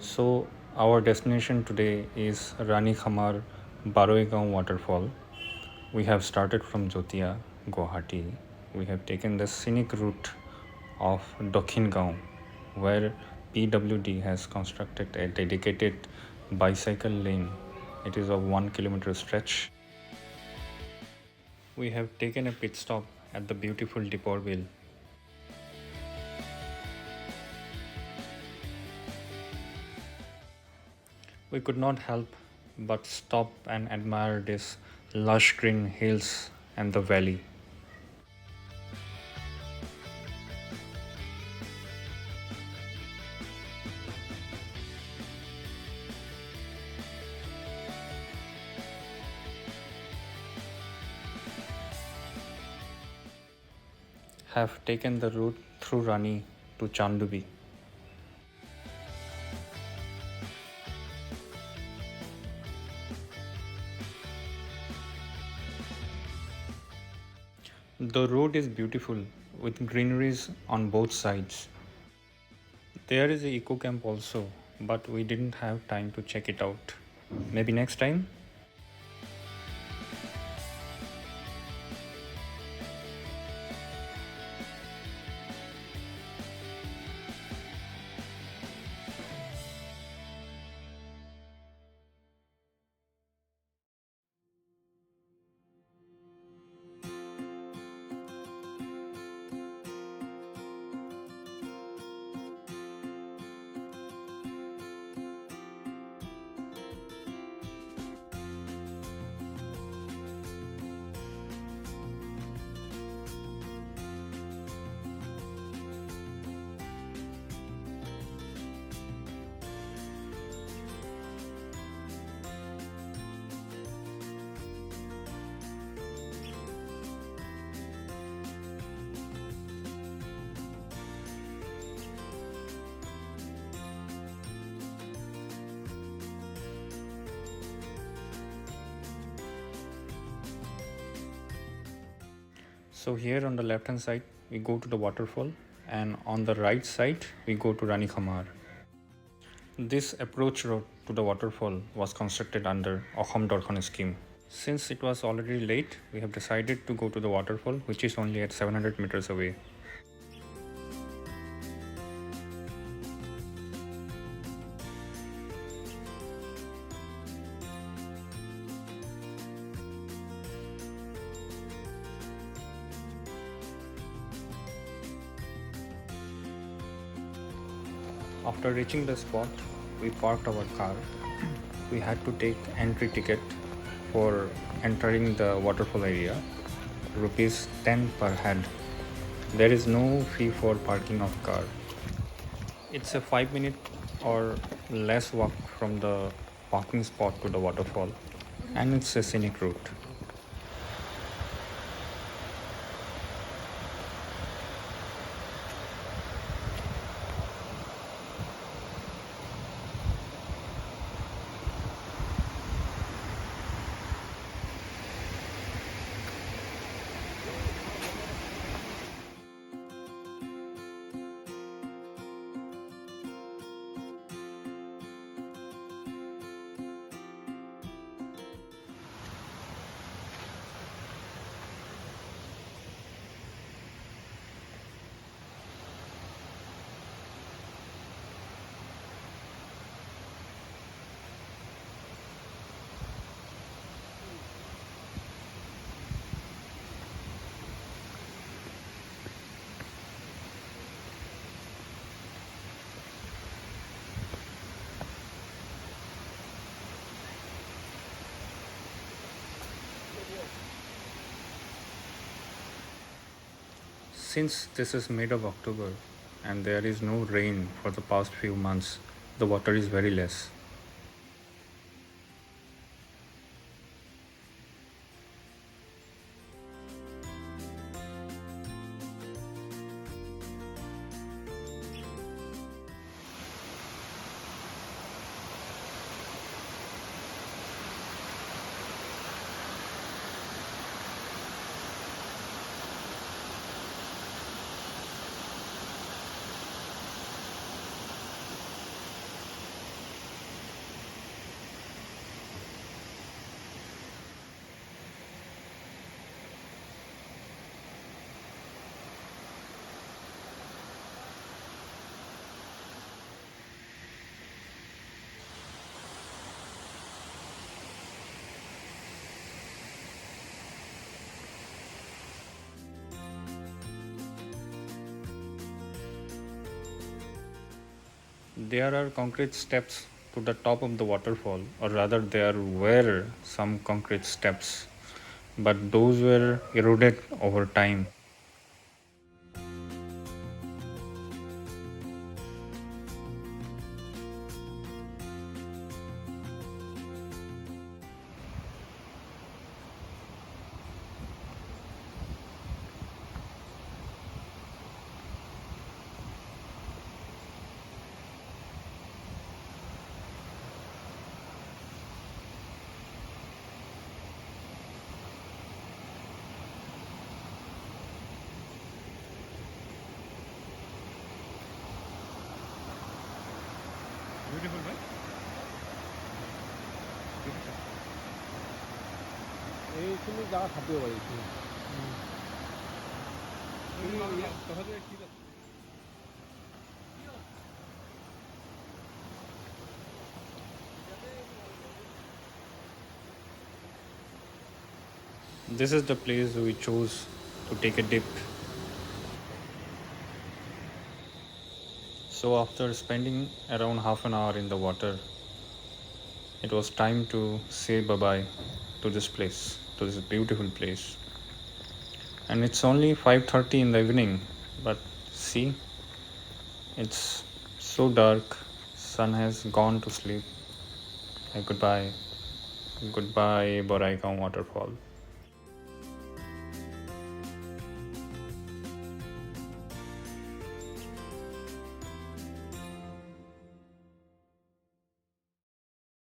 So, our destination today is Rani Khamar Baroigaon Waterfall. We have started from Jotia, Guwahati. We have taken the scenic route of Gaon, where PWD has constructed a dedicated bicycle lane. It is a 1 kilometer stretch. We have taken a pit stop at the beautiful Diporville. We could not help but stop and admire these lush green hills and the valley. Have taken the route through Rani to Chandubi. The road is beautiful with greeneries on both sides. There is a eco camp also, but we didn't have time to check it out. Maybe next time? So here on the left hand side we go to the waterfall, and on the right side we go to Rani Khamar. This approach road to the waterfall was constructed under Aham Dorkhan scheme. Since it was already late, we have decided to go to the waterfall, which is only at 700 meters away. After reaching the spot, we parked our car. We had to take entry ticket for entering the waterfall area, rupees 10 per head. There is no fee for parking of car. It's a 5 minute or less walk from the parking spot to the waterfall, and it's a scenic route. Since this is mid of October and there is no rain for the past few months, the water is very less. There are concrete steps to the top of the waterfall, or rather, there were some concrete steps, but those were eroded over time. Beautiful, right? এইখিনি জায়গা থাকিব পাৰি এইখিনি This is the place we chose to take a dip. So, after spending around half an hour in the water, it was time to say bye bye to this place, to this beautiful place. And it's only 5:30 in the evening, but see, it's so dark. Sun has gone to sleep. Goodbye. Goodbye, Baroigaon Waterfall.